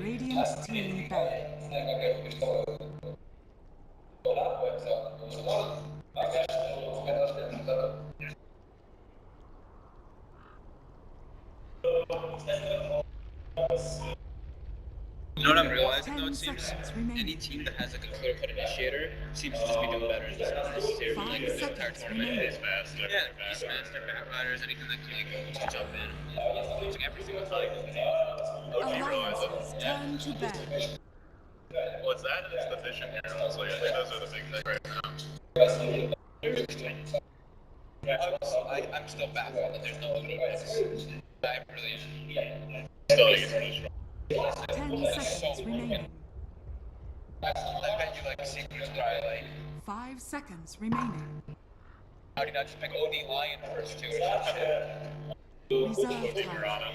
Radiant team ban. You know what I'm realizing though? It 10 seems seconds any remaining. team that has like a clear-cut initiator seems to just be doing better in this series. 5 seconds remaining. Yeah, Beastmaster, Batriders, anything that can like jump in. Using everything with like. Alliances turn to ban. Well, it's that and it's the vision here. Honestly, I think those are the big things right now. I'm still baffled that there's no other ways. I really am. Still, think it's really strong. 10 seconds remaining. I bet you like sequence try like. 5 seconds remaining. How do you not just pick OD Lion first too or some shit? Reserve time.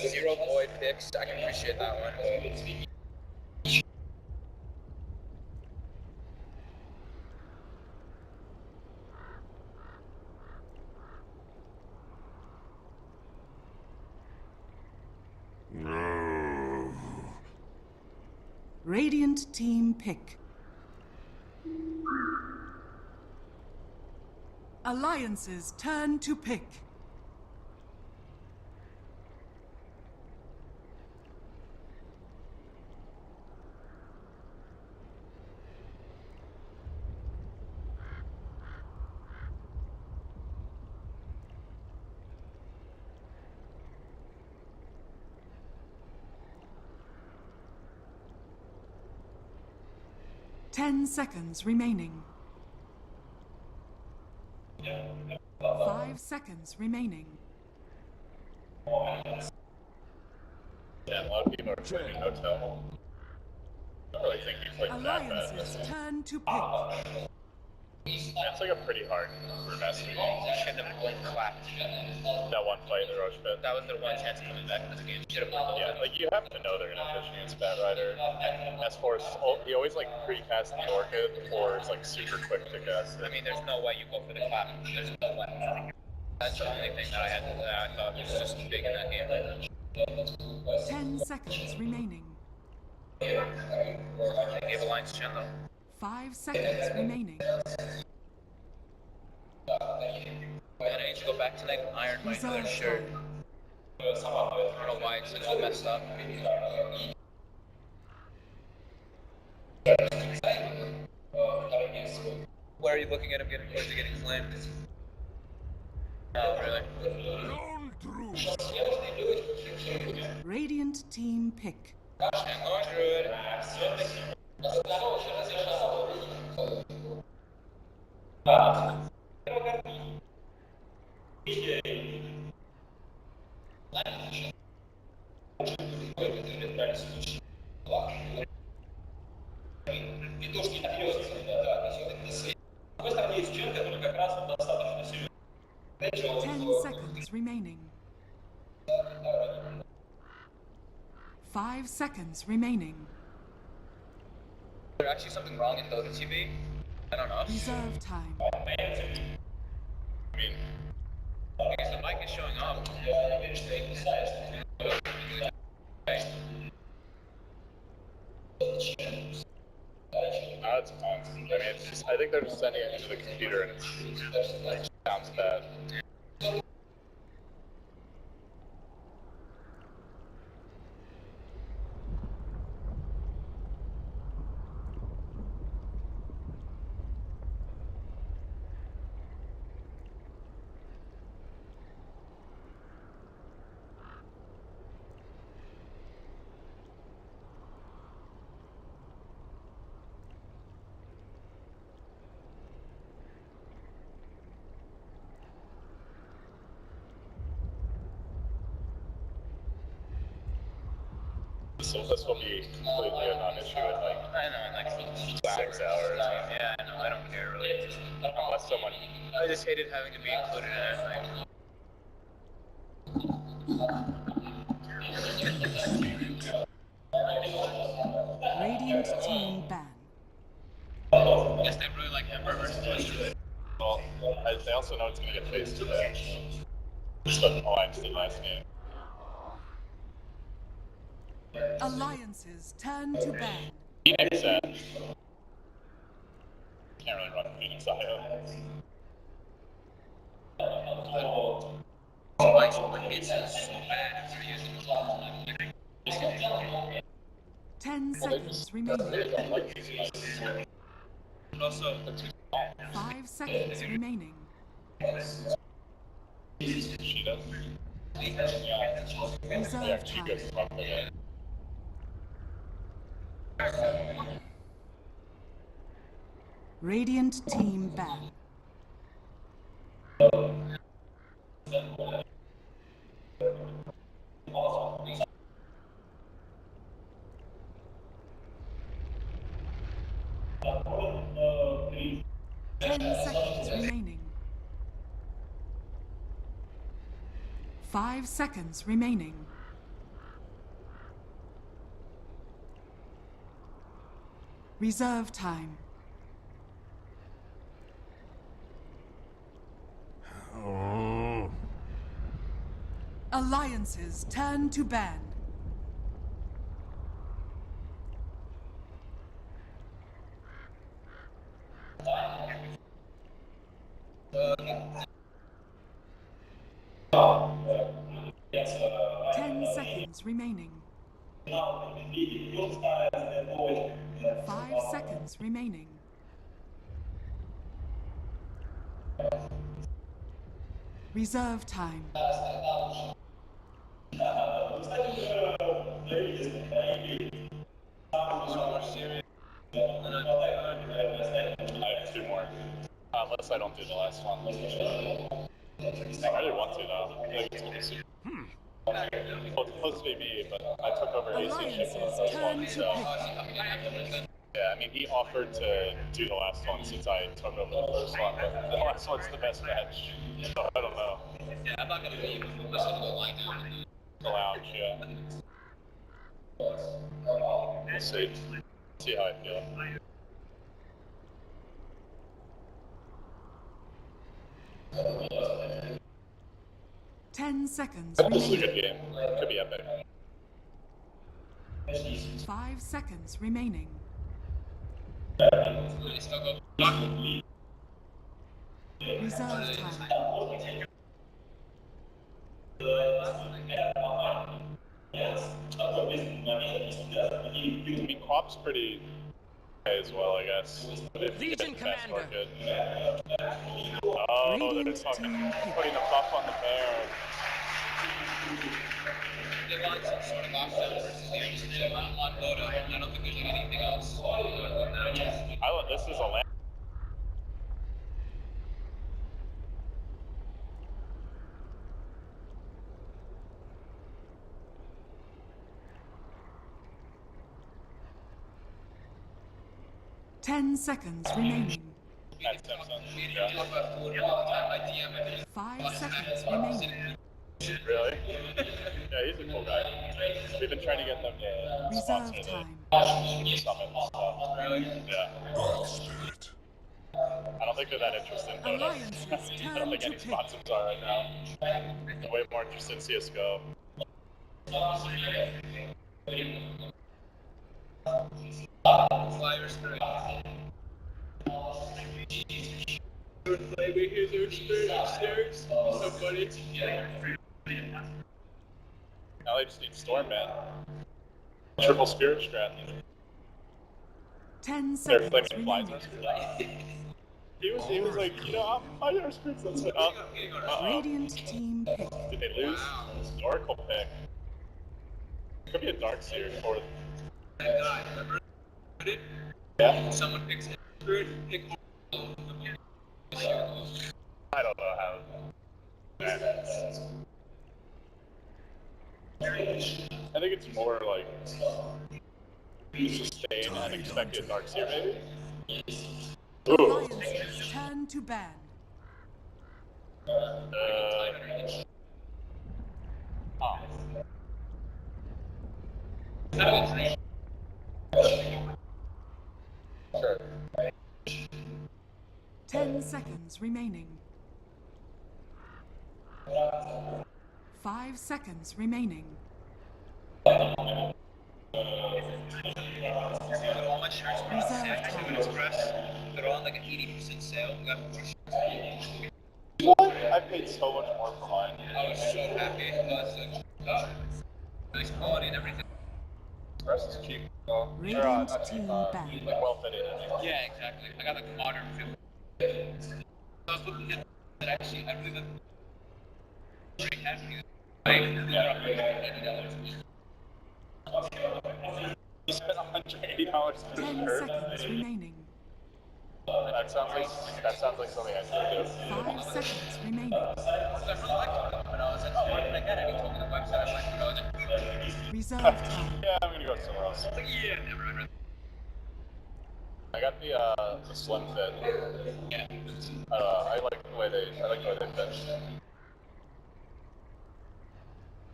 Zero void picks. I can appreciate that one. Radiant team pick. Alliances turn to pick. Ten seconds remaining. 5 seconds remaining. Yeah, a lot of people are playing Hotel. I don't really think he played that bad. Alliances turn to pick. That's like a pretty hard revest. Shit, that one clapped. That one fight in the Roche pit. That was their one chance of coming back in this game. Should have won. Yeah, like you have to know they're gonna pitch against Batrider. S4, he always like pre-casts the Orchid, or it's like super quick to cast. I mean, there's no way you go for the clap. There's no way. That's the only thing that I thought was just big in that game. 10 seconds remaining. They gave Alliance Chen though. 5 seconds remaining. Man, I need to go back tonight and iron my other shirt. I don't know why it's so messed up. Where are you looking at him getting close to getting flamed? Oh, really? Radiant team pick. Hang on, Druid. Ten seconds remaining. 5 seconds remaining. Is there actually something wrong in Dota TV? I don't know. Reserve time. I guess the mic is showing up. It's fun. I mean, it's just, I think they're just sending it into the computer and it's like sounds bad. So this will be completely a non-issue in like I know, like 6 hours. Yeah, I know. I don't care really. Unless someone. I just hated having to be included in it. Like, Radiant team ban. I guess they really like Ember versus Blister. Well, they also know it's gonna get faced today. Just what Alliance did last game. Alliances turn to ban. Phoenix can't really run Phoenix IO. Like, it's so bad if you're using it all the time. 10 seconds remaining. And also, 5 seconds remaining. She does. Reserve She time. goes up again. Radiant team ban. Ten seconds remaining. 5 seconds remaining. Reserve time. Alliances turn to ban. Yes. 10 seconds remaining. 5 seconds remaining. Reserve time. I have 2 more. Unless I don't do the last one. I really want to though. I think it's gonna be super. Well, it's supposed to be me, but I took over AC shift for the Alliances first turn one, to so pick. yeah, I mean he offered to do the last one since I took over the first one, but the last one's the best match. So I don't know. yeah, I'm not gonna leave. I'm just gonna go lie down. The lounge, yeah. We'll see. See how I feel. 10 seconds This is a good remaining. game. Could be epic. 5 seconds remaining. Reserve time. I mean, Quap's pretty okay as well, I guess. But if Legion fast Commander. forward, oh, they're Radiant talking, team pick. putting a buff on the bear. They want some sort of lockdown versus the understand. I don't want Boda. I don't think there's anything else. This is a land. 10 seconds remaining. That's Simpson. Yeah. 5 seconds remaining. Really? Yeah, he's a cool guy. We've been trying to get them to sponsor Reserve time. the summit and stuff. Really? Yeah. I don't think they're that interested in Dota. Alliances I don't turn think to any pick. sponsors are right now. They're way more interested in CSGO. Flyers great. Maybe here's upstairs. So funny. Now they just need Storm, man. Triple Spirit strat. 10 They're seconds flaming flies. remaining. He was like, you know, I'm your spirits. That's it. Radiant team pick. Did they lose? Oracle pick. Could be a Dark Seer for. Yeah. Someone picks Spirit, pick I don't know how. I think it's more like sustain and expect a Dark Seer maybe. Ooh. Alliances turn to ban. Oh. 10 seconds remaining. 5 seconds remaining. All my shirts are on Reserve Action time. Express. They're on like an 80% sale. We got more shirts. What? I paid so much more for mine. I was so happy. It was nice quality and everything. Express is cheap. Well, Radiant not cheap, team banned. like well fitted. Yeah, exactly. I got like a modern feel. I was looking at that actually. I believe that pretty happy. Like, $80. You spent $180 for 10 a shirt? seconds remaining. That sounds like something I should do. 5 seconds remaining. I really liked it, but I was like, oh, where did I get it? He told me the website. I was like, Reserve time. Yeah, I'm gonna go somewhere else. like, yeah, never. I got the slim fit. Yeah. I like the way they fit.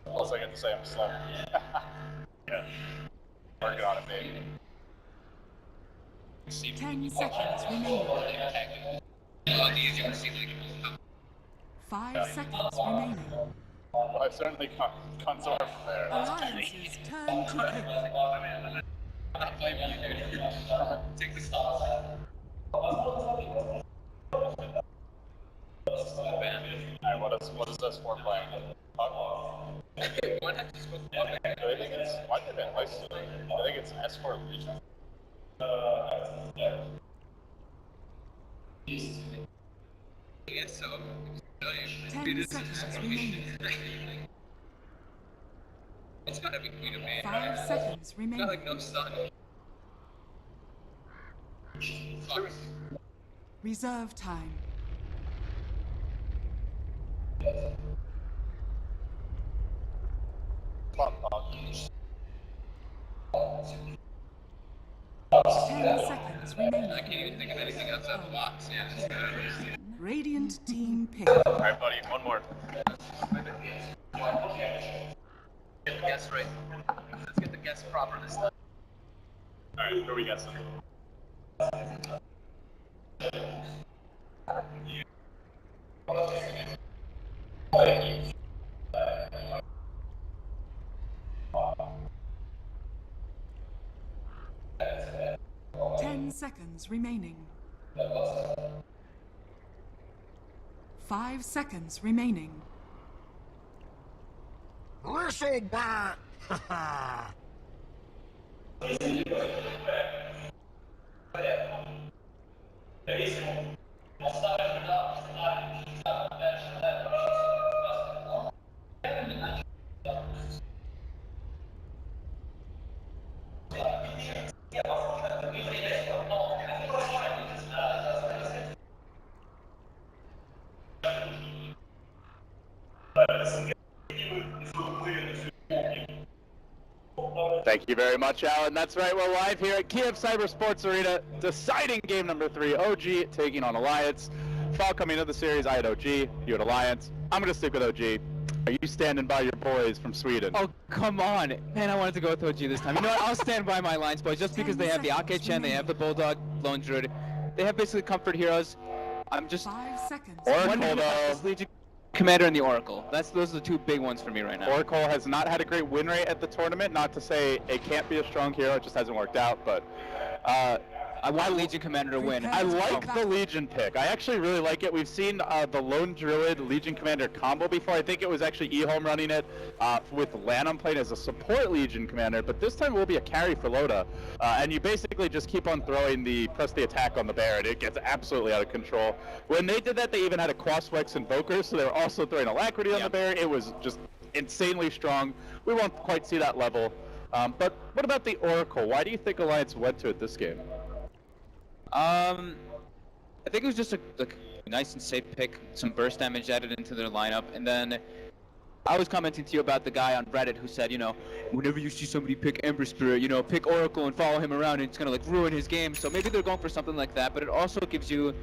Also, I get to say I'm slim. Yeah. Working on it, baby. 10 seconds remaining. 5 seconds remaining. Well, I've certainly gone somewhere from there. Alliance's turn to pick. I'm not blaming you, dude. Take the stop. Alright, what is this for playing? Why not just go fuck it? I think it's, why did it I think it's S4 Legion. Yeah, so. 10 seconds remaining. It's gotta be Queen of Man. 5 seconds Got remaining. like no sun. Fuck. Reserve time. Pop, pop. 10 seconds I remaining. can't even think of anything outside the box. Yeah, it's good. Radiant team pick. Alright, buddy, one more. Get the guess right. Let's get the guess proper this time. Alright, who are we guessing? 10 seconds remaining. 5 seconds remaining. Whistle bat! Thank you very much, Alan. That's right, we're live here at Kiev Cyber Sports Arena, deciding game number 3, OG taking on Alliance. Fall coming into the series, I had OG, you had Alliance. I'm going to stick with OG. Are you standing by your boys from Sweden? Oh, come on. Man, I wanted to go with OG this time. You know what? I'll stand by my Alliance boys just because they have the Ake-chan, they have the Bulldog, Lone Druid. They have basically comfort heroes. I'm just 5 seconds. Oracle, wondering about though. this Legion Commander and the Oracle. Those are the two big ones for me right now. Oracle has not had a great win rate at the tournament. Not to say it can't be a strong hero, it just hasn't worked out, but I want Legion Commander to win. I like the Legion pick. I actually really like it. We've seen the Lone Druid Legion Commander combo before. I think it was actually Ehome running it with Lanham playing as a support Legion Commander, but this time it will be a carry for Loda. And you basically just keep on throwing press the attack on the bear, and it gets absolutely out of control. When they did that, they even had a Crosswex Invoker, so they were also throwing Alacrity on the bear. It was just insanely strong. We won't quite see that level. But what about the Oracle? Why do you think Alliance went to it this game? I think it was just a nice and safe pick, some burst damage added into their lineup, and then I was commenting to you about the guy on Reddit who said, whenever you see somebody pick Ember Spirit, pick Oracle and follow him around, and it's gonna like ruin his game. So maybe they're going for something like that, but it also gives you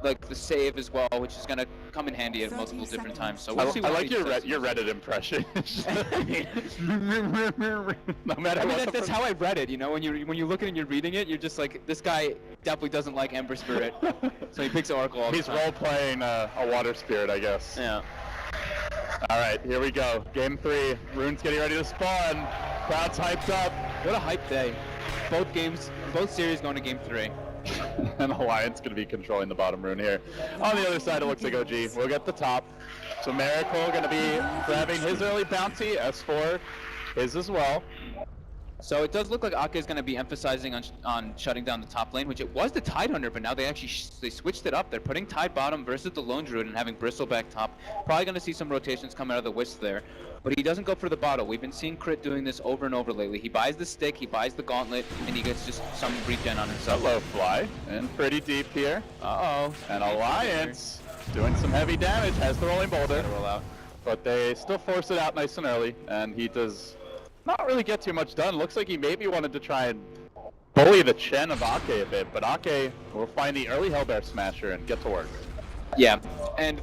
like the save as well, which is gonna come in handy at multiple different times. So we'll see. I like your Reddit impression. No matter what. That's how I read it. When you look at it and you're reading it, you're just like, this guy definitely doesn't like Ember Spirit, so he picks Oracle all the time. He's role playing a Water Spirit, I guess. Yeah. All right, here we go. Game 3. Rune's getting ready to spawn. Crowd's hyped up. What a hype day. Both series going to Game 3. And Alliance going to be controlling the bottom rune here. On the other side, it looks like OG will get the top. So Miracle going to be grabbing his early bounty. S4 is as well. So it does look like Ake is going to be emphasizing on shutting down the top lane, which it was the Tide Hunter, but now they actually they switched it up. They're putting Tide bottom versus the Lone Druid and having Bristleback top. Probably going to see some rotations come out of the Wisp there. But he doesn't go for the bottle. We've been seeing Crit doing this over and over lately. He buys the stick, he buys the gauntlet, and he gets just some regen on himself. Hello, Fly. And pretty deep here. Uh-oh. And Alliance doing some heavy damage, has the rolling boulder. Roll out. But they still force it out nice and early, and he does not really get too much done. Looks like he maybe wanted to try and bully the Chen of Ake a bit, but Ake will find the early Hellbear Smasher and get to work. Yeah, and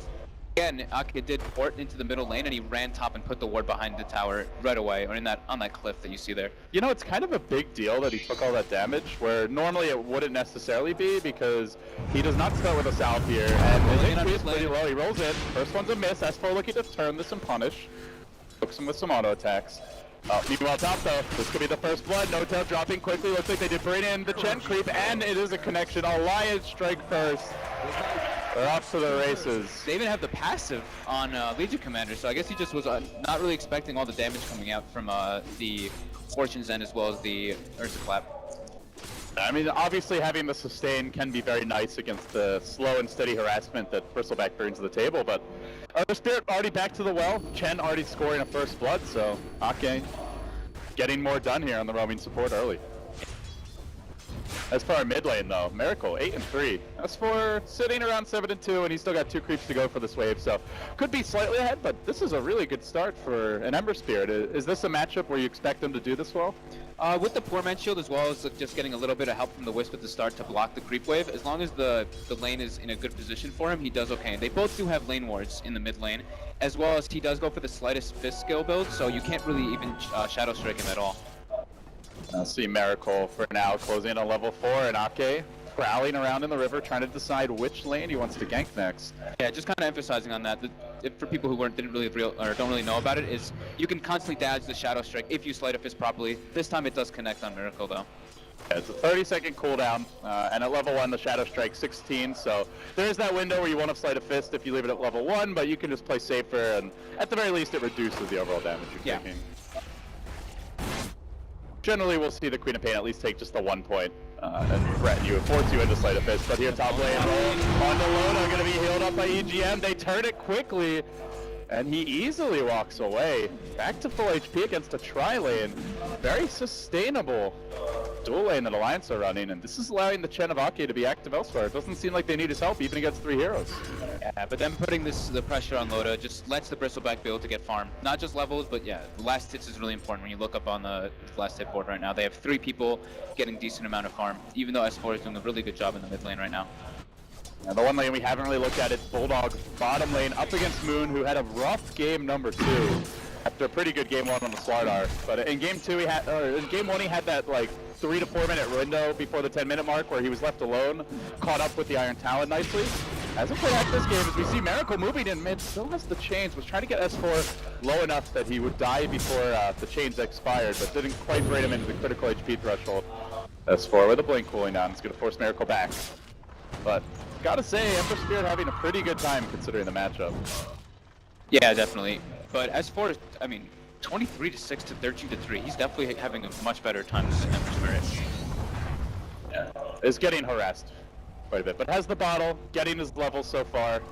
again, Ake did port into the middle lane, and he ran top and put the ward behind the tower right away, or on that cliff that you see there. It's kind of a big deal that he took all that damage, where normally it wouldn't necessarily be, because he does not start with a salve here, and his HP is pretty low. He rolls in. First one's a miss. S4 looking to turn this and punish. Hooks him with some auto attacks. Meanwhile, top though, this could be the first blood. No Tail dropping quickly. Looks like they did bring in the Chen creep, and it is a connection. Alliance strike first. They're off to the races. They even have the passive on Legion Commander, so I guess he just was not really expecting all the damage coming out from the Fortune's End as well as the Ursa Clap. I mean, obviously having the sustain can be very nice against the slow and steady harassment that Bristleback brings to the table, but Earth Spirit already back to the well, Chen already scoring a first blood, so Ake getting more done here on the roaming support early. As for our mid lane though, Miracle 8-3. S4 sitting around 7-2, and he's still got 2 creeps to go for this wave, so could be slightly ahead, but this is a really good start for an Ember Spirit. Is this a matchup where you expect them to do this well? With the Poor Man Shield, as well as just getting a little bit of help from the Wisp at the start to block the creep wave, as long as the lane is in a good position for him, he does okay. They both do have lane wards in the mid lane, as well as he does go for the slightest fist skill build, so you can't really even Shadow Strike him at all. I'll see Miracle for now closing in on level 4, and Ake prowling around in the river trying to decide which lane he wants to gank next. Yeah, just kind of emphasizing on that. For people who don't really know about it, is you can constantly dodge the Shadow Strike if you Sleight of Fist properly. This time it does connect on Miracle though. Yeah, it's a 30-second cooldown, and at level 1 the Shadow Strike 16, so there's that window where you want to Sleight of Fist if you leave it at level 1, but you can just play safer, and at the very least it reduces the overall damage you're taking. Generally, we'll see the Queen of Pain at least take just the 1 point and threaten you and force you into Sleight of Fist. But here, top lane roll on the Lona, going to be healed up by EGM. They turn it quickly, and he easily walks away. Back to full HP against a tri-lane. Very sustainable dual lane that Alliance are running, and this is allowing the Chen of Ake to be active elsewhere. It doesn't seem like they need his help, even against 3 heroes. Yeah, but then putting the pressure on Loda just lets the Bristleback be able to get farm. Not just levels, but yeah, the last hits is really important. When you look up on the last hit board right now, they have 3 people getting decent amount of farm, even though S4 is doing a really good job in the mid lane right now. And the one lane we haven't really looked at is Bulldog, bottom lane, up against Moon, who had a rough game number 2 after a pretty good game 1 on the Starladder. But in game 2, in game 1, he had that like 3 to 4 minute window before the 10-minute mark where he was left alone, caught up with the Iron Talon nicely. Hasn't played out this game as we see Miracle moving in mid, still has the chains, was trying to get S4 low enough that he would die before the chains expired, but didn't quite bring him into the critical HP threshold. S4 with a blink cooling down, it's going to force Miracle back. But gotta say, Ember Spirit having a pretty good time considering the matchup. Yeah, definitely. But S4 is, 23-6 to 13-3. He's definitely having a much better time than Ember Spirit. Yeah, is getting harassed quite a bit, but has the bottle, getting his level so far.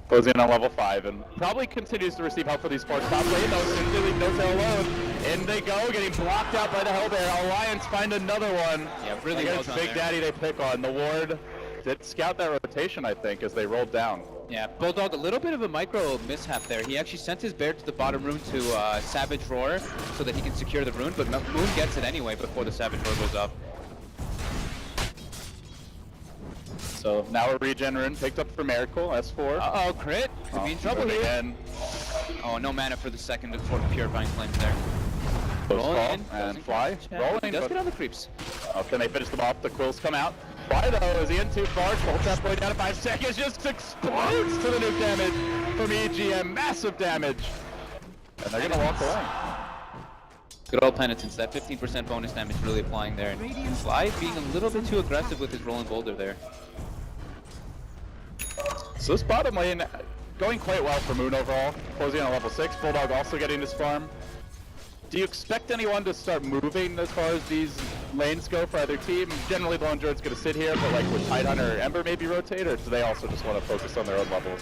Goes in on level 5 and probably continues to receive help for these sports. Top lane though, soon to leave No Tail alone. In they go, getting blocked out by the Hellbear. Alliance find another one. Yeah, really well it's done Big there. Daddy they pick on. The ward did scout that rotation, I think, as they rolled down. Yeah, Bulldog, a little bit of a micro mishap there. He actually sent his bear to the bottom rune to Savage Roar so that he can secure the rune, but Moon gets it anyway before the Savage Roar goes up. So now a regen rune picked up for Miracle, S4. Uh-oh, crit. Could be in trouble here. Again. Oh, no mana for the second for the Purifying Flames there. Close Rolling call in, and doesn't fly. catch. Yeah, Rolling, he does but get on the creeps. oh, can they finish them off? The quills come out. Why though? Is he in too far? Full tap point down to 5 seconds. Just explodes to the nuke damage from EGM. Massive damage. And they're gonna walk away. Good old Penitence. That 15% bonus damage really applying there. And Sly being a little bit too aggressive with his rolling boulder there. So this bottom lane going quite well for Moon overall. Closing on level 6. Bulldog also getting his farm. Do you expect anyone to start moving as far as these lanes go for either team? Generally, the Lone Druid's going to sit here, but like would Tidehunter or Ember maybe rotate, or do they also just want to focus on their own levels?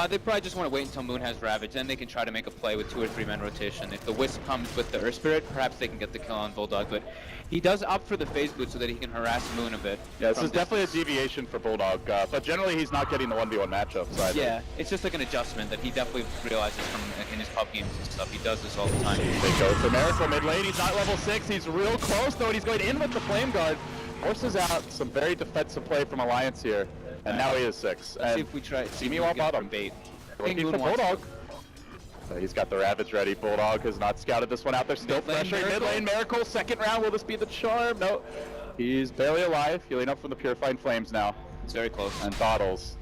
They probably just want to wait until Moon has Ravage, then they can try to make a play with 2 or 3 man rotation. If the Wisp comes with the Earth Spirit, perhaps they can get the kill on Bulldog, but he does opt for the phase boot so that he can harass Moon a bit. Yeah, this is definitely a deviation for Bulldog, but generally he's not getting the 1v1 matchups either. Yeah, it's just like an adjustment that he definitely realizes from in his pub games and stuff. He does this all the time. They go for Miracle mid lane. He's not level 6. He's real close though, and he's going in with the Flame Guard. Forces out some very defensive play from Alliance here, and now he is 6. Let's see if we try. see me while bottom. Bait. Looking for Bulldog. So he's got the Ravage ready. Bulldog has not scouted this one out. They're still pressuring mid lane. Miracle, second round. Will this be the charm? No. He's barely alive. Healing up from the Purifying Flames now. It's very close. And bottles.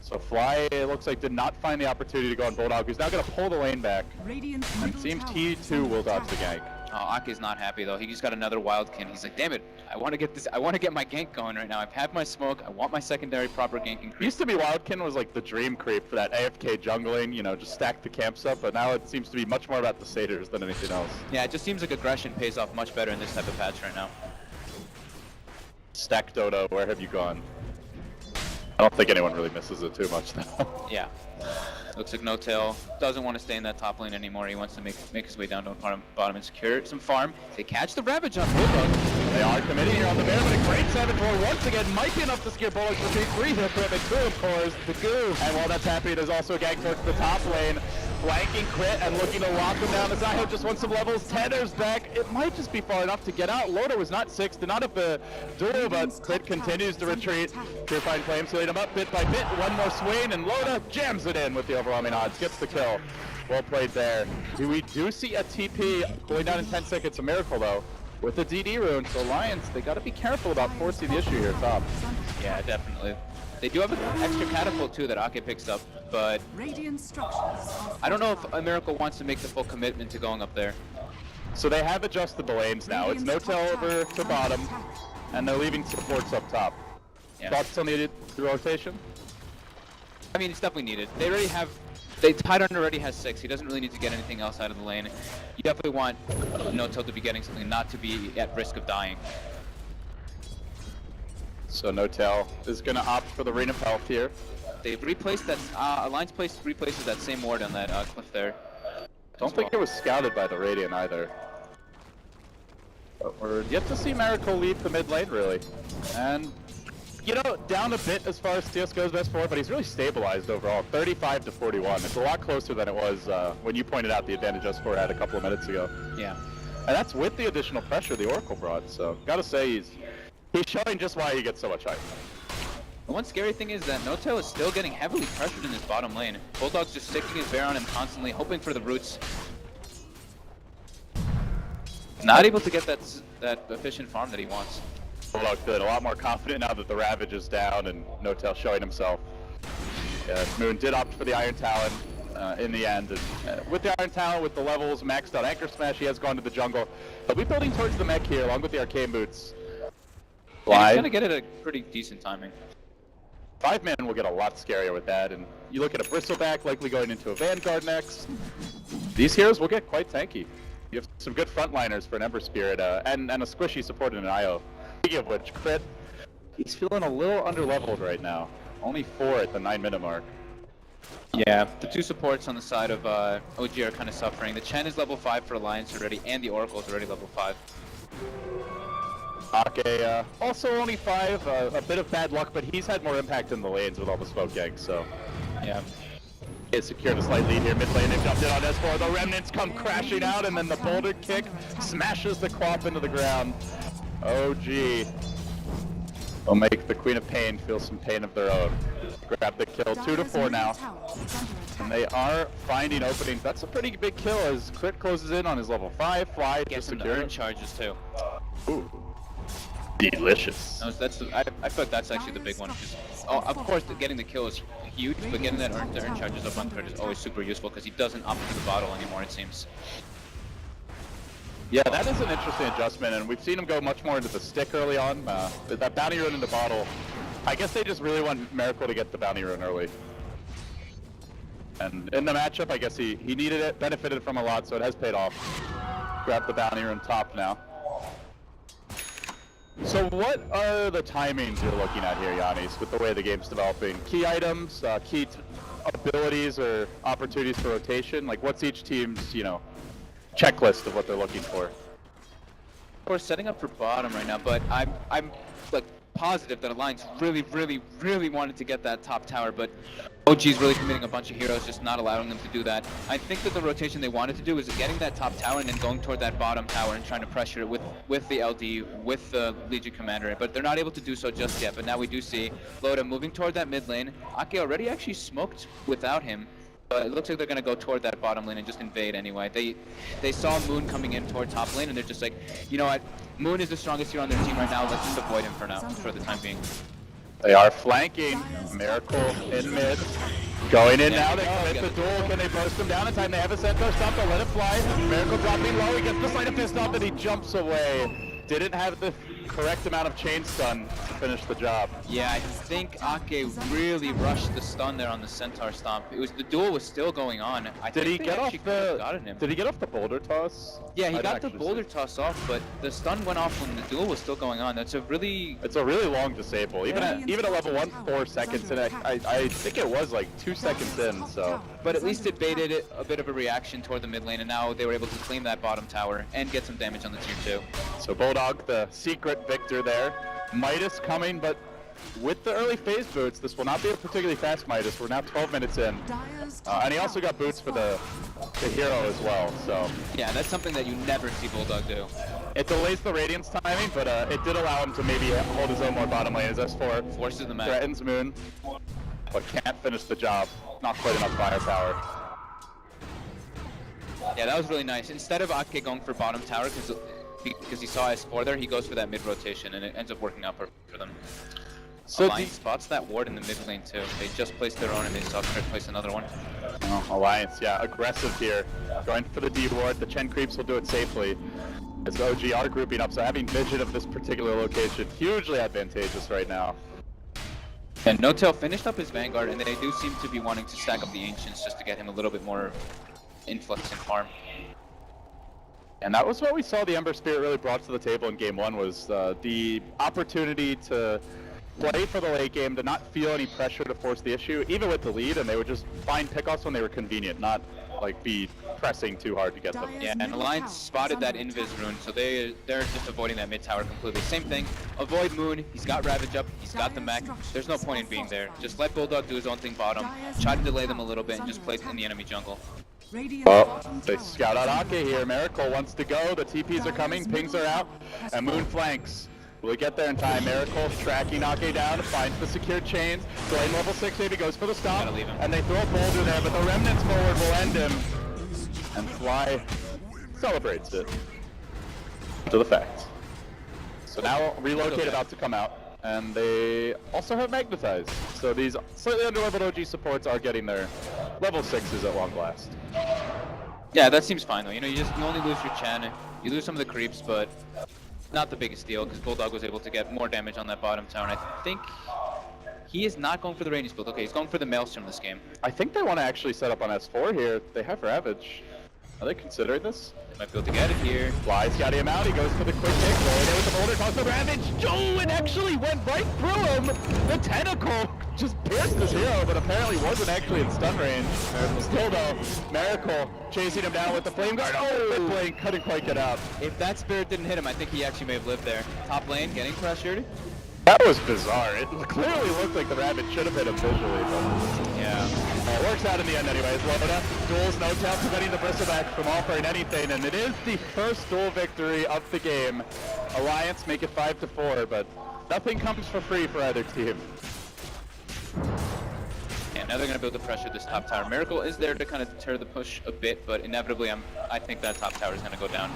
So Fly, it looks like, did not find the opportunity to go on Bulldog. He's now going to pull the lane back. And it seems T2 will dodge the gank. Oh, Ake's not happy though. He just got another Wildkin. He's like, damn it, I want to get this. I want to get my gank going right now. I've had my smoke. I want my secondary proper ganking. Used to be Wildkin was like the dream creep for that AFK jungling, you know, just stack the camps up, but now it seems to be much more about the satyrs than anything else. Yeah, it just seems like aggression pays off much better in this type of patch right now. Stack Dodo, where have you gone? I don't think anyone really misses it too much though. Yeah. Looks like No Tail doesn't want to stay in that top lane anymore. He wants to make his way down to the bottom and secure some farm. They catch the Ravage on Bulldog. They are committing here on the bear, but a great Savage Roar once again might be enough to scare Bulldog's retreat. 3 hit equipment, 2 of course, the goo. And while that's happening, there's also a gank towards the top lane. Flanking crit and looking to lock him down. Zaho just wants some levels. Tenner's back. It might just be far enough to get out. Loader was not 6, did not have the duel, but Crit continues to retreat. Purifying Flames healing him up bit by bit. One more swing, and Loda jams it in with the overwhelming odds. Gets the kill. Well played there. We do see a TP going down in 10 seconds. A miracle, though, with the DD rune. So Lions, they got to be careful about forcing the issue here top. Yeah, definitely. They do have an extra catapult too that Ake picks up, but I don't know if a Miracle wants to make the full commitment to going up there. So they have adjusted the lanes now. It's No Tail over to bottom, and they're leaving supports up top. Yeah. Thoughts on the rotation? I mean, it's definitely needed. They already have. Tidehunter already has 6. He doesn't really need to get anything else out of the lane. You definitely want No Tail to be getting something, not to be at risk of dying. So No Tail is going to opt for the Ring of Health here. They've replaced that. Alliance replaces that same ward on that cliff there. Don't think it was scouted by the Radiant either. But we're yet to see Miracle leave the mid lane, really. And, you know, down a bit as far as CS goes best for, but he's really stabilized overall. 35 to 41. It's a lot closer than it was when you pointed out the advantage S4 had a couple of minutes ago. Yeah. And that's with the additional pressure the Oracle brought, so gotta say he's showing just why he gets so much hype. The one scary thing is that No Tail is still getting heavily pressured in this bottom lane. Bulldog's just sticking his bear on him constantly, hoping for the roots. Not able to get that efficient farm that he wants. Bulldog good, a lot more confident now that the Ravage is down and No Tail showing himself. Moon did opt for the Iron Talon in the end. And, with the Iron Talon, with the levels maxed out Anchor Smash, he has gone to the jungle. He'll be building towards the mech here, along with the Arcane Boots. Yeah, he's gonna get it at pretty decent timing. 5-man will get a lot scarier with that, and you look at a Bristleback likely going into a Vanguard next. These heroes will get quite tanky. You have some good frontliners for an Ember Spirit, and a squishy support in an IO. Speaking of which, Crit, he's feeling a little under-leveled right now. Only 4 at the 9-minute mark. Yeah, the 2 supports on the side of OG are kind of suffering. The Chen is level 5 for Alliance already, and the Oracle is already level 5. Ake, also only 5, a bit of bad luck, but he's had more impact in the lanes with all the smoke ganks, so Yeah. It secured a slight lead here. Mid lane, they jumped in on S4. The Remnants come crashing out, and then the boulder kick smashes the Quap into the ground. OG will make the Queen of Pain feel some pain of their own. Grab the kill, 2-4 now. And they are finding openings. That's a pretty big kill as Crit closes in on his level 5. Fly Gets just him to secure. earn charges too. Ooh. Delicious. I feel like that's actually the big one. Oh, of course, getting the kill is huge, but getting that earn charges up on Crit is always super useful because he doesn't opt for the bottle anymore, it seems. Yeah, that is an interesting adjustment, and we've seen him go much more into the stick early on. That bounty rune in the bottle, I guess they just really want Miracle to get the bounty rune early. And in the matchup, I guess he needed it, benefited from a lot, so it has paid off. Grab the bounty rune top now. So what are the timings you're looking at here, Yanis, with the way the game's developing? Key items, key abilities or opportunities for rotation? Like, what's each team's, you know, checklist of what they're looking for? Of course, setting up for bottom right now, but I'm like positive that Alliance really wanted to get that top tower, but OG's really committing a bunch of heroes, just not allowing them to do that. I think that the rotation they wanted to do was getting that top tower and then going toward that bottom tower and trying to pressure it with the LD, with the Legion Commander, but they're not able to do so just yet. But now we do see Loda moving toward that mid lane. Ake already actually smoked without him. But it looks like they're going to go toward that bottom lane and just invade anyway. They saw Moon coming in toward top lane and they're just like, you know what, Moon is the strongest hero on their team right now, let's just avoid him for now, for the time being. They are flanking. Miracle in mid. Going in now, they commit the duel. Can they burst him down in time? They have a Centaur stop, they'll let it fly. Miracle dropping low, he gets the Sleight of Fist off and he jumps away. Didn't have the correct amount of chain stun to finish the job. Yeah, I think Ake really rushed the stun there on the Centaur stomp. The duel was still going on. Did he get off the boulder toss? Yeah, he got the boulder toss off, but the stun went off when the duel was still going on. It's a really long disable. Even at level 1, 4 seconds, and I think it was like 2 seconds in. So, but at least it baited it a bit of a reaction toward the mid lane, and now they were able to claim that bottom tower and get some damage on the tier 2. So Bulldog, the secret victor there. Midas coming, but with the early phase boots, this will not be a particularly fast Midas. We're now 12 minutes in. And he also got boots for the hero as well, so. Yeah, that's something that you never see Bulldog do. It delays the Radiance timing, but it did allow him to maybe hold his own more bottom lane as S4 forces the match. Threatens Moon, but can't finish the job. Not quite enough firepower. Yeah, that was really nice. Instead of Ake going for bottom tower, because he saw S4 there, he goes for that mid rotation, and it ends up working out for them. So Alliance spots that ward in the mid lane too. They just placed their own, and they saw Crit place another one. Oh, Alliance, yeah, aggressive here. Going for the D ward. The Chen creeps will do it safely. As OG are grouping up, so having vision of this particular location, hugely advantageous right now. And No Tail finished up his Vanguard, and they do seem to be wanting to stack up the Ancients just to get him a little bit more influx and farm. And that was what we saw the Ember Spirit really brought to the table in Game 1, was the opportunity to play for the late game, to not feel any pressure to force the issue, even with the lead, and they would just find pickoffs when they were convenient, not like be pressing too hard to get them. Yeah, and Alliance spotted that Invis rune, so they're just avoiding that mid tower completely. Same thing, avoid Moon, he's got Ravage up, he's got the mech, there's no point in being there. Just let Bulldog do his own thing bottom, try to delay them a little bit, and just play in the enemy jungle. Well, they scout out Ake here. Miracle wants to go. The TPs are coming. Pings are out. And Moon flanks. Will he get there in time? Miracle tracking Ake down. Finds the secure chains. Lane level 6 maybe goes for the stop. And they throw a boulder there, but the Remnants forward will end him. And Fly celebrates it. To the fact. So now Relocate about to come out. And they also have Magnetized. So these slightly underleveled OG supports are getting their level 6s at long last. Yeah, that seems fine though. You know, you only lose your Chen, you lose some of the creeps, but not the biggest deal because Bulldog was able to get more damage on that bottom tower. And I think he is not going for the Radiance build. Okay, he's going for the Maelstrom this game. I think they want to actually set up on S4 here. They have Ravage. Are they considering this? They might be able to get it here. Fly's got him out. He goes for the quick kick. Rolling in with the boulder, toss the Ravage. Oh, it actually went right through him. The tentacle just pierced his hero, but apparently wasn't actually in stun range. Still though, Miracle chasing him down with the Flame Guard. Oh, mid lane couldn't quite get out. If that Spirit didn't hit him, I think he actually may have lived there. Top lane getting pressured. That was bizarre. It clearly looked like the rabbit should have hit him visually, but Yeah. it works out in the end anyways. Loda duels no tail, preventing the bristleback from offering anything, and it is the first duel victory of the game. Alliance make it 5-4, but nothing comes for free for either team. Yeah, now they're going to build the pressure this top tower. Miracle is there to kind of deter the push a bit, but inevitably I think that top tower is going to go down.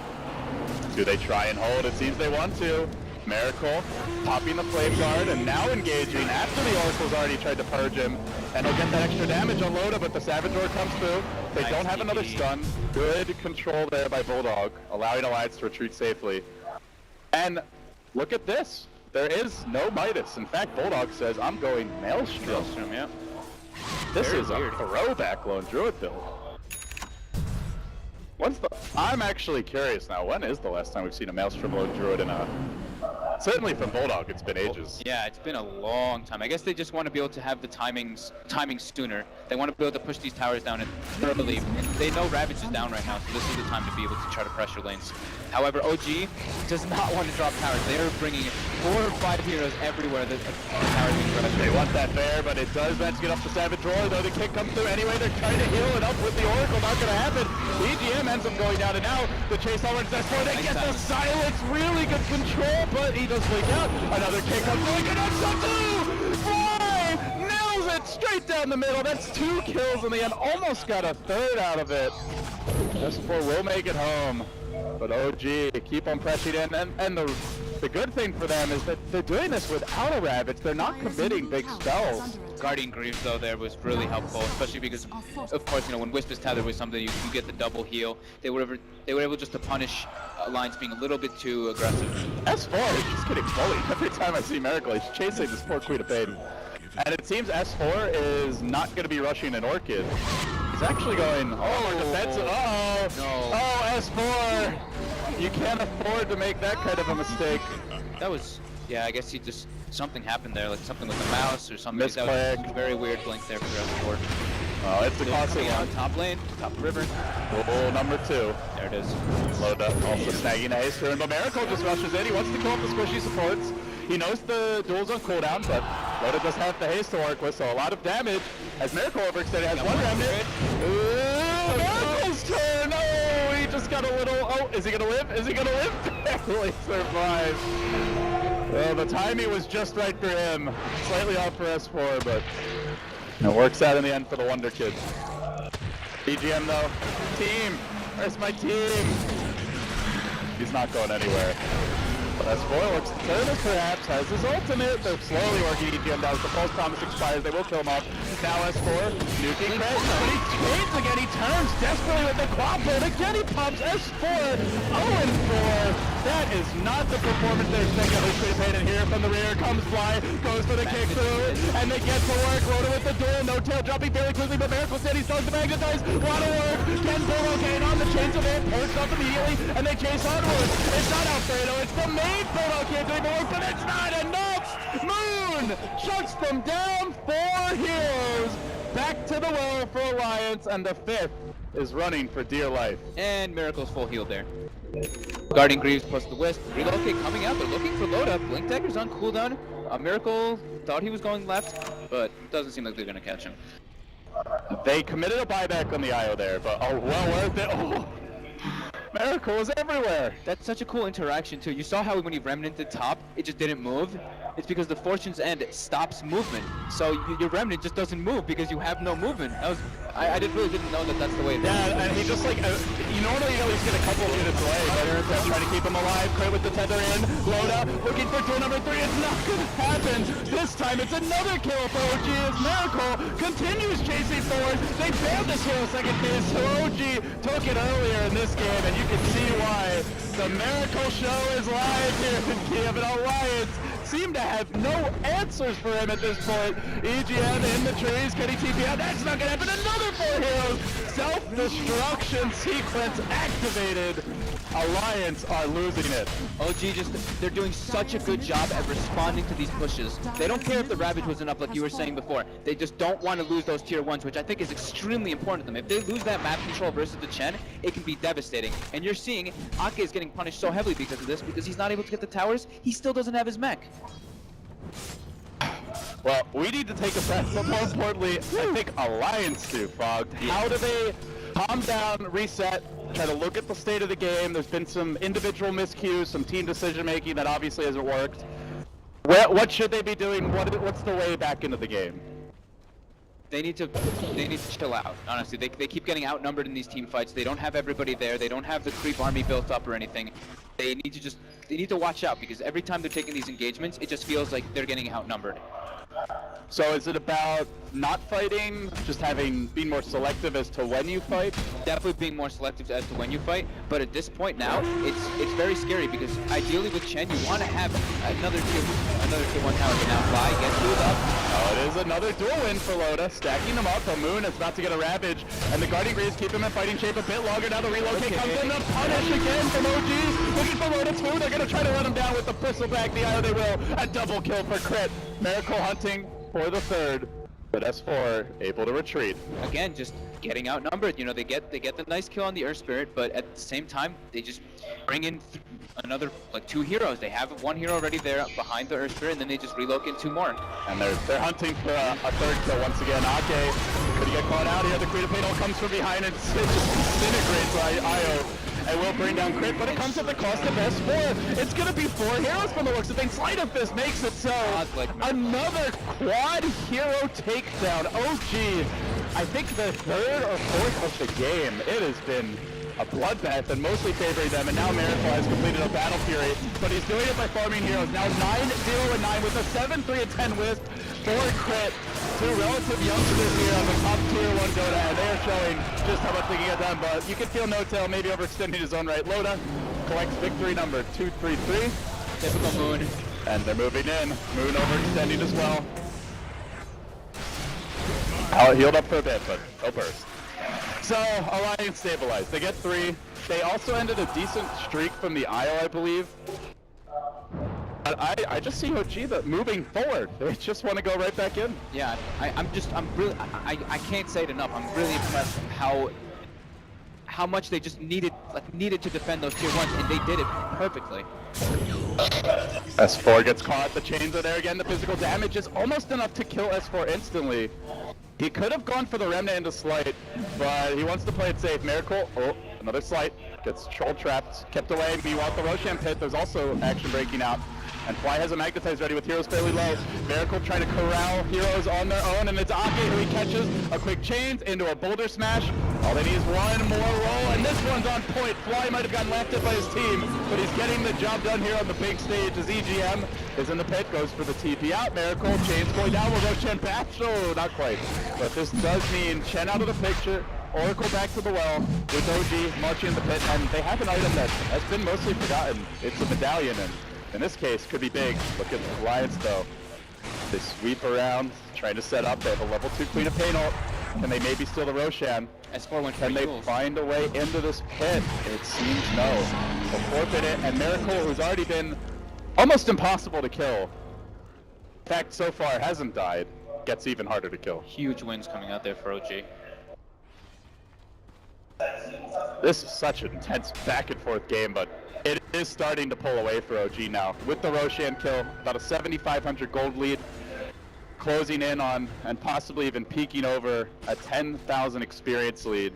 Do they try and hold? It seems they want to. Miracle popping the flame guard and now engaging after the Oracle's already tried to purge him, and he'll get that extra damage on Loda, but the Savage Roar comes through. They Nice don't have another TP. stun. Good control there by Bulldog, allowing Alliance to retreat safely. And look at this. There is no Midas. In fact, Bulldog says, I'm going Maelstrom. Maelstrom, yeah. This Very is weird. a throwback lone Druid build. I'm actually curious now, when is the last time we've seen a Maelstrom lone Druid in a... Certainly from Bulldog, it's been ages. Yeah, it's been a long time. I guess they just want to be able to have the timing sooner. They want to be able to push these towers down early. And they know Ravage is down right now, so this is the time to be able to try to pressure lanes. However, OG does not want to drop towers. They are bringing 4 or 5 heroes everywhere that towers being pressured. They want that fair, but it does manage to get off the Savage Roar, though the kick comes through anyway. They're trying to heal it up with the Oracle. Not going to happen. EGM ends up going down, and now the chase over to Despo. They get the silence. Really good control, but he does leak out. Another kick comes through. He connects up two. Fly nails it straight down the middle. That's 2 kills in the end. Almost got a third out of it. S4 will make it home. But OG keep on pressing in, and the good thing for them is that they're doing this without a Ravage. They're not committing big spells. Guardian Greaves though there was really helpful, especially because of course, you know, when Wisp is tethered with something, you get the double heal. They were able just to punish Alliance being a little bit too aggressive. S4 is just getting bullied every time I see Miracle. He's chasing this poor Queen of Pain. And it seems S4 is not going to be rushing an Orchid. He's actually going, oh, defensive. Uh-oh. No. Oh, S4. You can't afford to make that kind of a mistake. That was, yeah, I guess he just, something happened there, like something with the mouse or something. Misclick. That was a very weird blink there for S4. Oh, it's the costly one. Top lane, top river. Oh, number 2. There it is. Loda also snagging a haste turn, but Miracle just rushes in. He wants to kill off the squishy supports. He knows the duel's on cooldown, but Loda does have the haste to work with, so a lot of damage. As Miracle overextended, has one remnant. Miracle's turn! Oh, he just got a little... Oh, is he gonna live? Is he gonna live? Barely survived. Well, the timing was just right for him. Slightly off for S4, but it works out in the end for the Wonder Kids. BGM though. Team! Where's my team? He's not going anywhere. But S4 looks determined perhaps, has his ultimate. They're slowly working EGM down. As the false promise expires, they will kill him off. Now S4, nuking Craig, but he trades again, he turns desperately with the quad and again he pops S4, 0-4. That is not the performance they're expecting. At least Pain, and here from the rear comes Fly, goes for the kick through, and they get to work. Loda with the duel, no tail dropping fairly quickly, but Miracle said he starts to magnetize. Want to work, can Bulldog gain on the chainsaw man, perched up immediately, and they chase onwards. It's not Alfredo, it's the main Bulldog can't do more, but it's not enough! Moon shuts them down, 4 heroes. Back to the well for Alliance, and the 5th is running for dear life. And Miracle's full heal there. Guardian Greaves plus the Wisp. Relocate coming out. They're looking for Loda. Blink Dagger's on cooldown. Miracle thought he was going left, but doesn't seem like they're going to catch him. They committed a buyback on the IO there, but oh, well worth it. Oh. Miracle is everywhere. That's such a cool interaction too. You saw how when he remnanted top, it just didn't move. It's because the Fortune's End stops movement. So your remnant just doesn't move because you have no movement. That was, I really didn't know that that's the way it Yeah, and he just like, you normally at least get a couple of units away, but they're trying to keep him alive. Crit with the tether in. Loda looking for tool number 3. It's not going to happen. This time it's another kill for OG as Miracle continues chasing forward. They failed this hero second phase, so OG took it earlier in this game, and you can see why. The Miracle Show is live here in Kiev, and Alliance seem to have no answers for him at this point. EGM in the trees, can he TP out? That's not gonna happen. Another 4 heroes. Self-destruction sequence activated. Alliance are losing it. OG they're doing such a good job at responding to these pushes. They don't care if the Ravage wasn't up like you were saying before. They just don't want to lose those tier 1s, which I think is extremely important to them. If they lose that map control versus the Chen, it can be devastating. And you're seeing Ake is getting punished so heavily because of this, because he's not able to get the towers. He still doesn't have his mech. Well, we need to take a breath, but more importantly, I think Alliance do, Frog. How do they calm down, reset, try to look at the state of the game? There's been some individual miscues, some team decision-making that obviously hasn't worked. What should they be doing? What's the way back into the game? They need to chill out, honestly. They keep getting outnumbered in these team fights. They don't have everybody there. They don't have the creep army built up or anything. They need to watch out, because every time they're taking these engagements, it just feels like they're getting outnumbered. So is it about not fighting, just being more selective as to when you fight? Definitely being more selective as to when you fight, but at this point now, it's very scary, because ideally with Chen, you want to have another tier 1 tower to now fly, get moved up. Oh, it is another dual win for Loda, stacking them up. The Moon is about to get a Ravage, and the Guardian Greaves keep him in fighting shape a bit longer. Now the relocate comes in, the punish again from OG. Looking for Loda too, they're going to try to let him down with the Bristleback, the IO they will. A double kill for Crit. Miracle hunting for the third, but S4 able to retreat. Again, just getting outnumbered. You know, they get the nice kill on the Earth Spirit, but at the same time, they just bring in another, like, 2 heroes. They have 1 hero already there behind the Earth Spirit, and then they just relocate 2 more. And they're hunting for a third kill once again. Ake could he get caught out here. The Queen of Pain comes from behind and just disintegrates IO. And will bring down Crit, but it comes at the cost of S4. It's gonna be 4 heroes from the looks of things. Sleight of Fist makes it so. Another quad hero takedown. OG, I think the 3rd or 4th of the game. It has been a bloodbath and mostly favoring them, and now Miracle has completed a Battle Fury, but he's doing it by farming heroes. Now 9-0-9 with a 7-3 and 10 wisp for Crit. 2 relative youngsters here on the top tier 1 Dota, and they are showing just how much they can get done, but you can feel No-Tail maybe overextending his own right. Loda collects victory number 233. Typical Moon. And they're moving in. Moon overextending as well. Healed up for a bit, but no burst. So, Alliance stabilized. They get 3. They also ended a decent streak from the IO, I believe. But I just see OG moving forward. They just want to go right back in. Yeah, I can't say it enough. I'm really impressed how much they just needed to defend those tier 1s, and they did it perfectly. S4 gets caught. The chains are there again. The physical damage is almost enough to kill S4 instantly. He could have gone for the Remnant into Slight, but he wants to play it safe. Miracle, oh, another Slight. Gets troll trapped, kept away. Meanwhile, the Roshan pit, there's also action breaking out. And Fly has a Magnetize ready with heroes fairly low. Miracle trying to corral heroes on their own, and it's Ake who he catches. A quick chains into a boulder smash. All they need is 1 more roll, and this one's on point. Fly might have gotten laughed at by his team, but he's getting the job done here on the big stage as EGM is in the pit, goes for the TP out. Miracle, chains going down, will go Chen back. No, not quite. But this does mean Chen out of the picture. Oracle back to the well with OG marching in the pit, and they have an item that has been mostly forgotten. It's a medallion, and in this case, could be big. Look at the Alliance, though. They sweep around, trying to set up. They have a level 2 Queen of Pain ult. Can they maybe steal the Roshan? S4 went Can they find a way into this pit? It seems no. They'll forfeit it, and Miracle, who's already been almost impossible to kill, in fact, so far hasn't died, gets even harder to kill. Huge wins coming out there for OG. This is such an intense back and forth game, but it is starting to pull away for OG now. With the Roshan kill, about a 7,500 gold lead, closing in on, and possibly even peaking over, a 10,000 experience lead.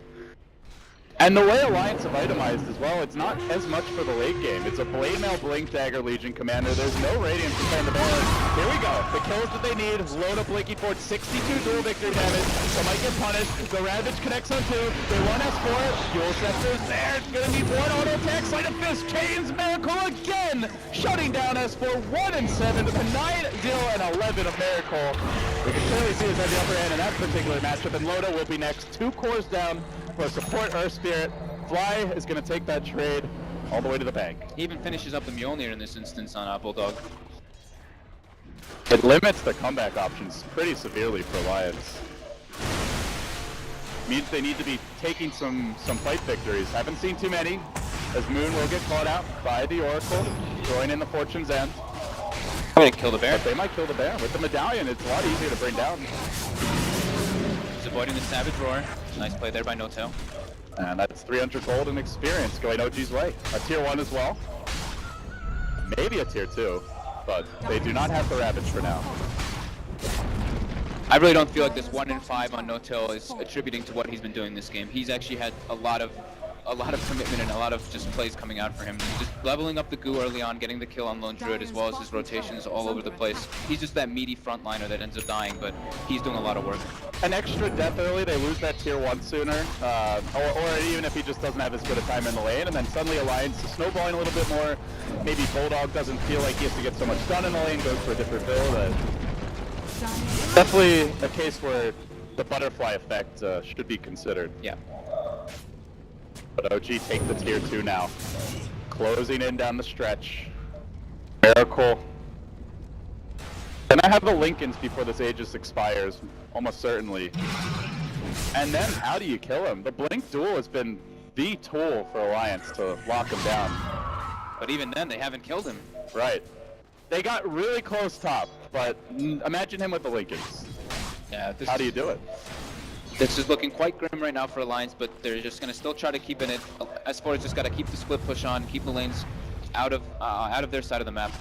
And the way Alliance have itemized as well, it's not as much for the late game. It's a Blade Mail Blink Dagger Legion Commander. There's no Radiance to defend the Baron. Here we go. The kills that they need. Load up Blinky Fort, 62 dual victory damage. They might get punished. The Ravage connects on 2. They want S4. Dual Scepter's there. It's gonna need 1 auto attack. Sleight of Fist. Chains. Miracle again. Shutting down S4. 1-7 to the 9-0-11 of Miracle. We can clearly see who's at the upper hand in that particular matchup. And Loda will be next. 2 cores down for support Earth Spirit. Fly is going to take that trade all the way to the bank. He even finishes up the Mjolnir in this instance on Bulldog. It limits the comeback options pretty severely for Alliance. Means they need to be taking some fight victories. Haven't seen too many, as Moon will get caught out by the Oracle, throwing in the Fortune's End. I'm going to kill the bear. But they might kill the bear. With the medallion, it's a lot easier to bring down. He's avoiding the Savage Roar. Nice play there by No-Tail. And that's 300 gold and experience going OG's way. A tier 1 as well. Maybe a tier 2. but they do not have the Ravage for now. I really don't feel like this 1 in 5 on no-till is attributing to what he's been doing this game. He's actually had a lot of commitment and a lot of just plays coming out for him. Just leveling up the goo early on, getting the kill on Lone Druid, as well as his rotations all over the place. He's just that meaty frontliner that ends up dying, but he's doing a lot of work. An extra death early, they lose that tier 1 sooner, or even if he just doesn't have as good a time in the lane, and then suddenly Alliance is snowballing a little bit more. Maybe Bulldog doesn't feel like he has to get so much done in the lane, goes for a different build. Definitely a case where the butterfly effect should be considered. Yeah. But OG take the tier 2 now. Closing in down the stretch. Miracle. Can I have the Lincolns before this Aegis expires? Almost certainly. And then how do you kill him? The Blink duel has been the tool for Alliance to lock him down. But even then, they haven't killed him. Right. They got really close top, but imagine him with the Lincolns. Yeah. How do you do it? This is looking quite grim right now for Alliance, but they're just going to still try to keep in it. S4's just got to keep the split push on, keep the lanes out of their side of the map.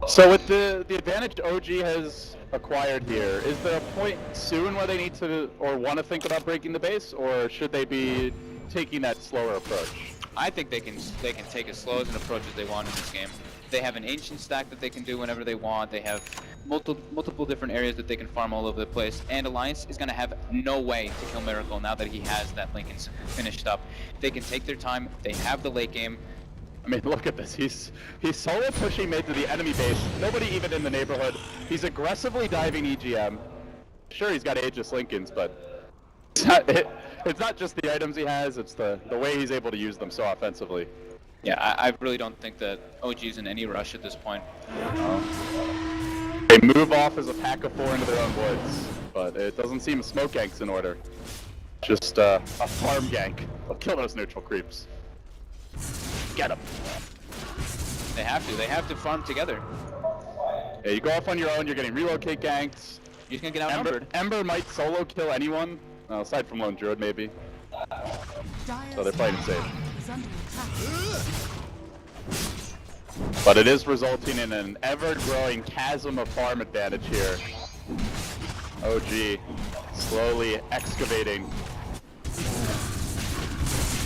So with the advantage OG has acquired here, is there a point soon where they need to or want to think about breaking the base, or should they be taking that slower approach? I think they can take as slow as an approach as they want in this game. They have an ancient stack that they can do whenever they want. They have multiple different areas that they can farm all over the place. And Alliance is going to have no way to kill Miracle now that he has that Lincoln's finished up. They can take their time. They have the late game. I mean, look at this. He's solo pushing mid to the enemy base. Nobody even in the neighborhood. He's aggressively diving EGM. Sure, he's got Aegis Lincolns, but it's not just the items he has. It's the way he's able to use them so offensively. Yeah, I really don't think that OG's in any rush at this point. They move off as a pack of 4 into their own woods, but it doesn't seem smoke gank's in order. Just a farm gank. They'll kill those neutral creeps. Get them. They have to farm together. Yeah, you go off on your own, you're getting relocate ganked. You're just gonna get outnumbered. Ember might solo kill anyone, aside from Lone Druid maybe. So they're playing it safe. But it is resulting in an ever-growing chasm of farm advantage here. OG slowly excavating.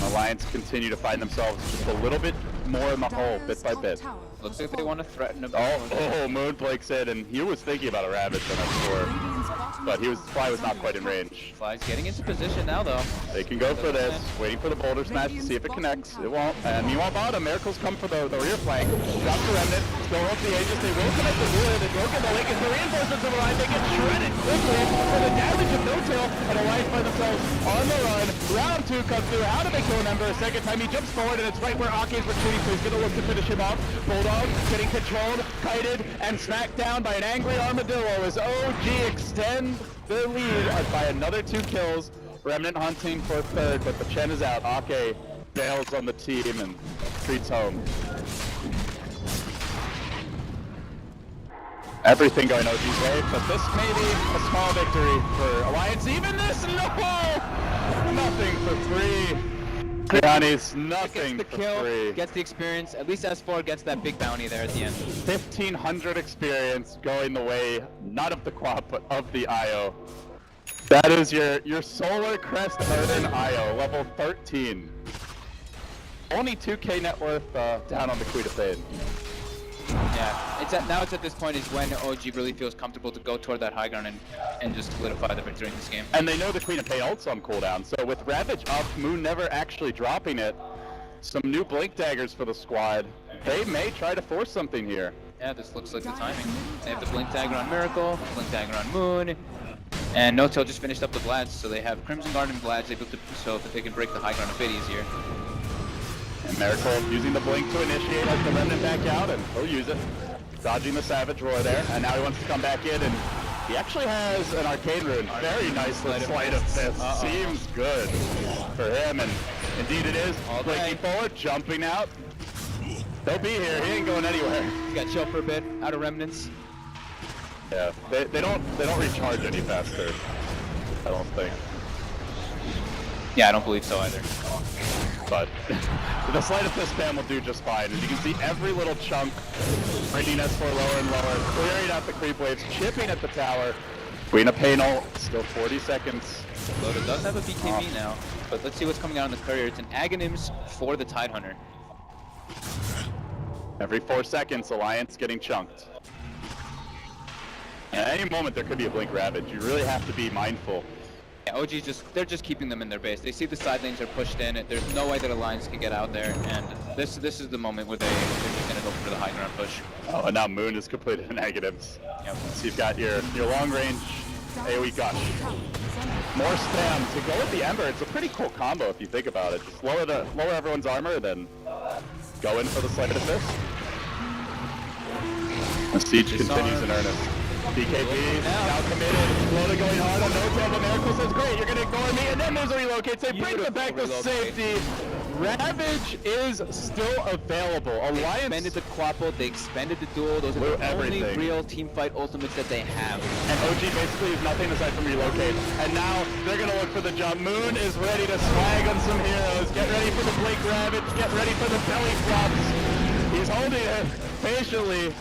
Alliance continue to find themselves just a little bit more in the hole, bit by bit. Looks like they want to threaten a Moon Blake said, and he was thinking about a Ravage on that score, but Fly was not quite in range. Fly's getting into position now, though. They can go for this, waiting for the boulder smash to see if it connects. It won't. And meanwhile, bottom, Miracles come for the rear flank. Drop the Remnant, go up the Aegis. They will connect the Wood. They will get the Lincolns. The reinforcements of Alliance, they get shredded quickly for the damage of no-tail, and Alliance by themselves on the run. Round 2 comes through. How do they kill an Ember? A second time, he jumps forward, and it's right where Ake is retreating, so he's going to look to finish him off. Bulldog getting controlled, kited, and smacked down by an angry Armadillo as OG extend the lead by another 2 kills. Remnant hunting for 3rd, but the Chen is out. Ake bails on the team and retreats home. Everything going OG's way, but this may be a small victory for Alliance. Even this, no! Nothing for 3. Giannis, nothing gets the for kill, 3. gets the experience. At least S4 gets that big bounty there at the end. 1,500 experience going the way, not of the quad, but of the IO. That is your Solar Crest Earthen IO, level 13. Only 2k net worth down on the Queen of Fade. Yeah, now it's at this point is when OG really feels comfortable to go toward that high ground and just solidify the victory in this game. And they know the Queen of Fade ult's on cooldown, so with Ravage up, Moon never actually dropping it, some new Blink Daggers for the squad. They may try to force something here. Yeah, this looks like the timing. They have the Blink Dagger on Miracle, Blink Dagger on Moon, and no-tail just finished up the Vlads, so they have Crimson Guard and Vlads able to so that they can break the high ground a bit easier. And Miracle using the Blink to initiate, has the Remnant back out, and he'll use it. Dodging the Savage Roar there, and now he wants to come back in, and he actually has an Arcane Rune. Very nicely Sleight of Fist. Seems good for him, and indeed it is. Blinking forward, jumping out. They'll be here, he ain't going anywhere. He's got chill for a bit, out of Remnants. Yeah, they don't recharge any faster, I don't think. Yeah, I don't believe so either. but the sleight of fist spam will do just fine. As you can see, every little chunk bringing S4 lower and lower, clearing out the creep waves, chipping at the tower. Queen of Panel, still 40 seconds. Loda does have a BKB now, but let's see what's coming out on the courier. It's an Aghanims for the Tidehunter. Every 4 seconds, Alliance getting chunked. At any moment, there could be a Blink Ravage. You really have to be mindful. Yeah, OG's they're just keeping them in their base. They see the side lanes are pushed in. There's no way that Alliance can get out there, and this is the moment where they're just gonna go for the high ground push. Oh, and now Moon is completed in negatives. Yep. So you've got your long range AoE gush. More spam to go with the Ember. It's a pretty cool combo if you think about it. Just lower everyone's armor, then go in for the sleight of fist. The siege continues in earnest. BKB now committed. Loda going hard on no tail, but Miracle says, great, you're going to ignore me, and then there's a relocate. They bring them back to safety. Ravage is still available. Alliance expended the Quapple, they expended the duel. Those are the only real teamfight ultimates that they have. And OG basically is nothing aside from relocate. And now they're going to look for the jump. Moon is ready to swag on some heroes. Get ready for the Blink Ravage. Get ready for the belly flops. He's holding it patiently.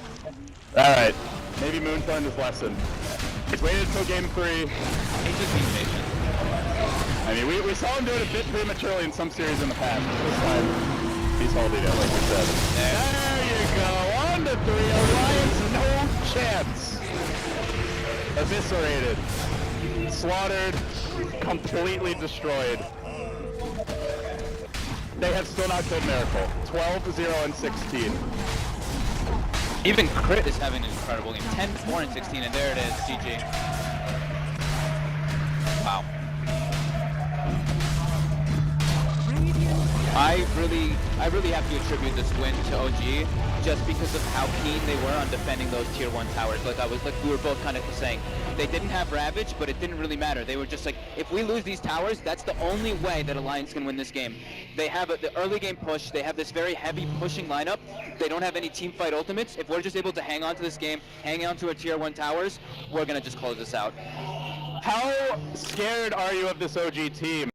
All right. Maybe Moon's learned his lesson. He's waited until game 3. He's just being patient. I mean, we saw him do it a bit prematurely in some series in the past. This time, he's holding it, like we said. There you go. On to 3. Alliance, no chance. Eviscerated. Slaughtered. Completely destroyed. They have still not killed Miracle. 12, 0, and 16. Even Crit is having an incredible game. 10, 4, and 16, and there it is. GG. Wow. I really have to attribute this win to OG just because of how keen they were on defending those tier 1 towers. We were both kind of saying they didn't have Ravage, but it didn't really matter. They were just like, if we lose these towers, that's the only way that Alliance can win this game. They have the early game push. They have this very heavy pushing lineup. They don't have any team fight ultimates. If we're just able to hang on to this game, hang on to our tier 1 towers, we're gonna just close this out. How scared are you of this OG team?